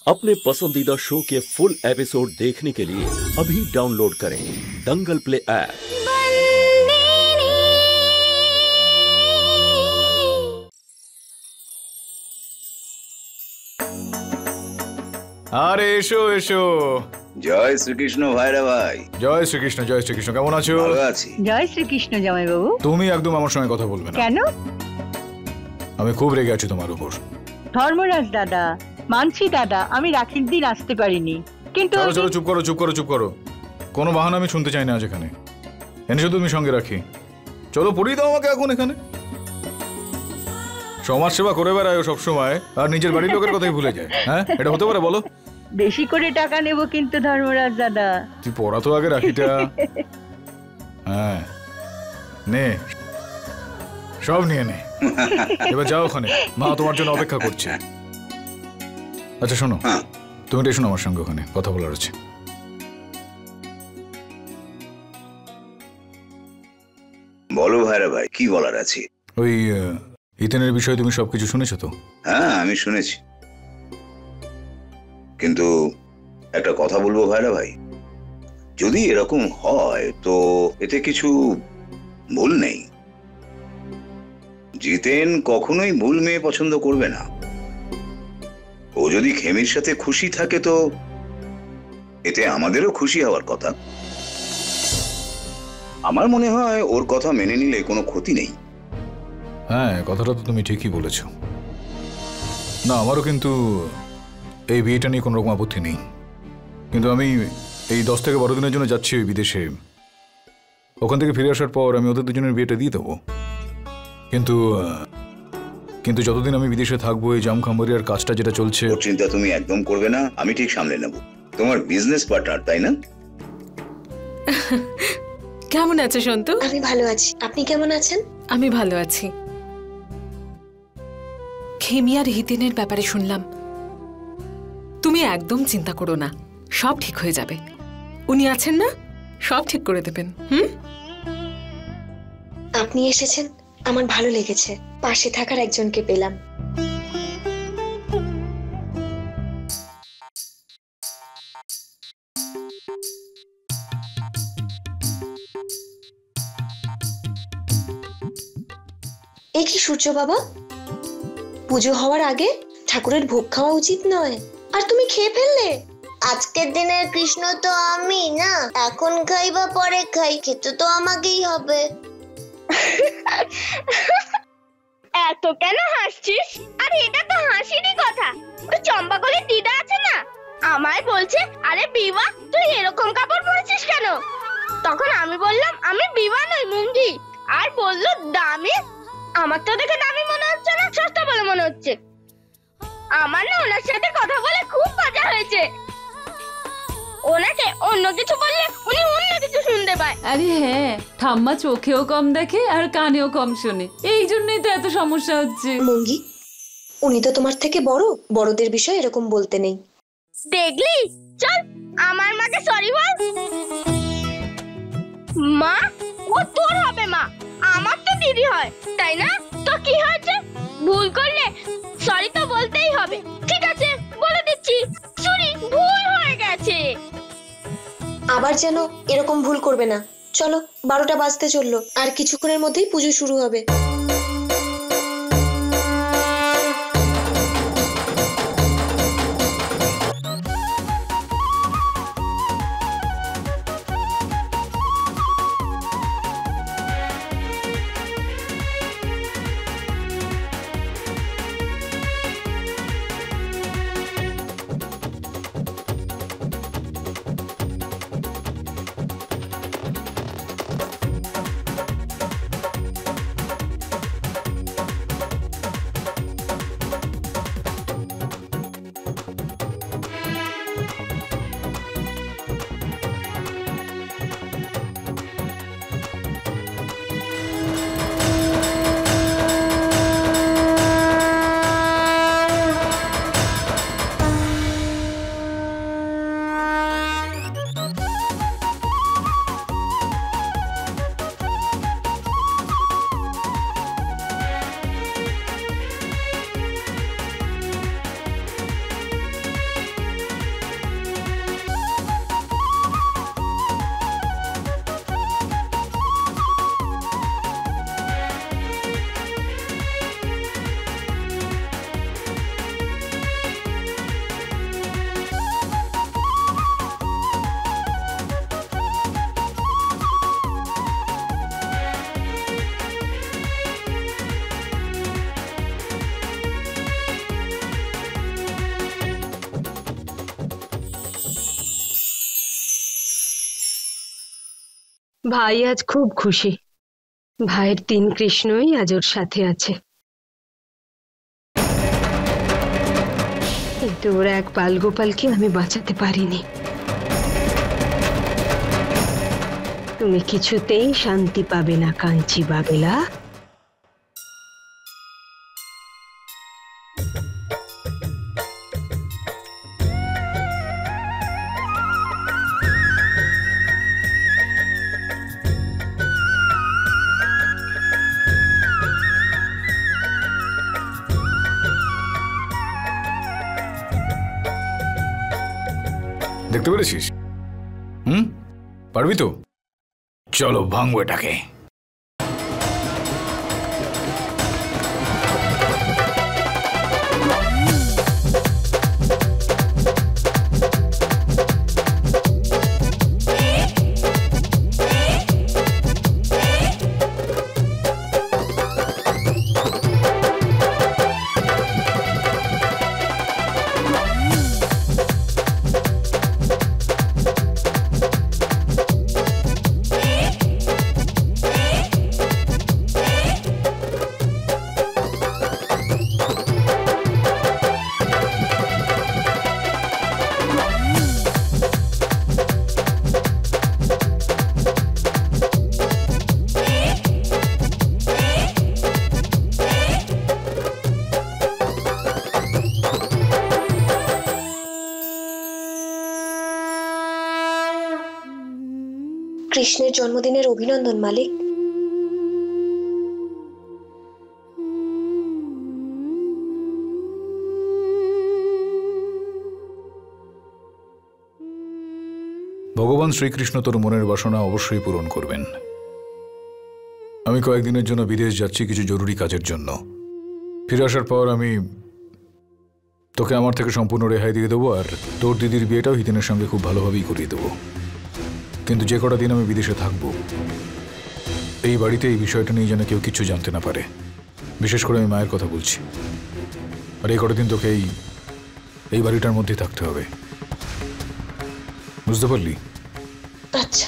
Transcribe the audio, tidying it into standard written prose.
अपने पसंदीदा शो के फुल एपिसोड देखने के लिए अभी डाउनलोड करें दंगल प्ले ऐप। আরে এসো এসো। জয় শ্রীকৃষ্ণ ভাইরা ভাই। জয় শ্রীকৃষ্ণ, জয় শ্রীকৃষ্ণ। কেমন আছো? ভালো আছি। জয় শ্রীকৃষ্ণ জামাই বাবু। তুমি একদম আমার সঙ্গে কথা বলবে না। কেন? আমি খুব রেগে আছি তোমার উপর। ধর্মরাজ দাদা, মানছি দাদা, আমি রাখির দিন আসতে পারিনি, কিন্তু চলো চলো, চুপ করো চুপ করো চুপ করো। কোনো বাহানা আমি শুনতে চাই না আজ এখানে। এনেছো তুমি সঙ্গে রাখি, চলো পড়িয়ে দাও আমাকে এখন এখানে। সমাজ সেবা করে বেড়ায় সবসময়, আর নিজের বাড়ির লোকের কথাই ভুলে যায়। হ্যাঁ, এটা হতে পারে বলো? বেশি করে টাকা নেব কিন্তু ধর্মরাজ দাদা। তুই পড়া তো আগে রাখিটা। হ্যাঁ নে, সব নিয়ে নে। এবার যাও ওখানে, মা তোমার জন্য অপেক্ষা করছে। আচ্ছা শোনো, তুমি এটা শোনো আমার সঙ্গে, ওখানে কথা বলার আছে। বলো ভাইরা ভাই, কি বলার আছে? ওই ইতেনের বিষয়ে তুমি সবকিছু শুনেছো তো? হ্যাঁ আমি শুনেছি, কিন্তু একটা কথা বলবো ভাইরা ভাই, যদি এরকম হয় তো এতে কিছু ভুল নেই। জিতেন কখনোই ভুল মেয়ে পছন্দ করবে না। ও যদি খেমির সাথে খুশি থাকে তো এতে আমাদেরও খুশি হওয়ার কথা। আমার মনে হয় ওর কথা মেনে নিলে কোনো ক্ষতি নেই। হ্যাঁ, কথাটা তো তুমি ঠিকই বলেছো। না, আমারও কিন্তু এই বিয়েটা নিয়ে কোনো রকম আপত্তি নেই, কিন্তু আমি এই 10 থেকে 12 দিনের জন্য যাচ্ছি ওই বিদেশে। ওখান থেকে ফিরে আসার পর আমি ওদের দুজনের বিয়েটা দিয়ে দেবো। কিন্তু কিন্তু যতদিন আমি বিদেশে থাকবো, এই জামখাম্বারিয়ার কাজটা যেটা চলছে, ওর চিন্তা তুমি একদম করবে না, আমি ঠিক সামলে নেব। তোমার বিজনেস পার্টনার, তাই না? কেমন আছো সন্তু? আমি ভালো আছি, আপনি কেমন আছেন? আমি ভালো আছি। খেমি আর হিতেনের ব্যাপারে শুনলাম। তুমি একদম চিন্তা করো না, সব ঠিক হয়ে যাবে। উনি আছেন না, সব ঠিক করে দেবেন। আপনি এসেছেন, আমার ভালো লেগেছে। পাশে থাকার একজনকে পেলাম। এ কি সূর্য বাবা, পুজো হওয়ার আগে ঠাকুরের ভোগ খাওয়া উচিত নয়, আর তুমি খেয়ে ফেললে। আজকের দিনের কৃষ্ণ তো আমি না, এখন খাই বা পরে খাই, খেতে তো আমাকেই হবে। এত কেন হাসছিস? আরে এটা তো হাসিরই কথা। ওই চম্পাকলির দিদা আছে না, আমায় বলছে, আরে বিবা তুই এরকম কাপড় পরেছিস কেন? তখন আমি বললাম আমি বিবা নই, মুঙ্গি। আর বললো দামি। আমার তো দেখে দামি মনে হচ্ছে না, সস্তা বলে মনে হচ্ছে। আমার না ওনার সাথে কথা বলে খুব মজা হয়েছে। ওনাকে অন্য কিছু বললে উনি অন্য কিছু শুনতে পায়। আরে হ্যাঁ, ঠাম্মা চোখেও কম দেখে আর কানেও কম শোনে, এই জন্যই তো এত সমস্যা হচ্ছে। মঙ্গি, উনি তো তোমার থেকে বড়, বড়দের বিষয়ে এরকম বলতে নেই। দেখলি, চল আমার মাকে সরি বল। মা, ও তোর হবে মা, আমার তো দিদি হয়, তাই না? তো কি হয়েছে? ভুল করলে সরি তো বলতেই হবে। ঠিক আছে, বলে দিচ্ছি, সরি, ভুল হয়ে গেছে। আবার যেন এরকম ভুল করবে না। চলো, 12টা বাজতে চললো, আর কিছুক্ষণের মধ্যেই পুজো শুরু হবে। ভাই আজ খুব খুশি। ভাইয়ের 3 কৃষ্ণই আজ ওর সাথে আছে। কিন্তু ওর এক বালগোপালকে আমি বাঁচাতে পারিনি। তুমি কিছুতেই শান্তি পাবে না কাঞ্চি বাবেলা। দেখতে পেরেছিস? পারবি তো? চলো ভাঙবো এটাকে। কৃষ্ণের জন্মদিনের অভিনন্দন মালিক। ভগবান শ্রীকৃষ্ণ তোর মনের বাসনা অবশ্যই পূরণ করবেন। আমি কয়েকদিনের জন্য বিদেশ যাচ্ছি কিছু জরুরি কাজের জন্য। ফিরে আসার পর আমি তোকে আমার থেকে সম্পূর্ণ রেহাই দিয়ে দেবো, আর তোর দিদির বিয়েটাও হিতেনের সঙ্গে খুব ভালোভাবেই করিয়ে দেবো। কিন্তু যে কটা দিন আমি বিদেশে থাকবো, এই বাড়িতে এই বিষয়টা নিয়ে যেন কেউ কিছু জানতে না পারে। বিশেষ করে আমি মায়ের কথা বলছি। আর এই কটা দিন তোকে এই বাড়িটার মধ্যেই থাকতে হবে, বুঝতে পারলি? আচ্ছা।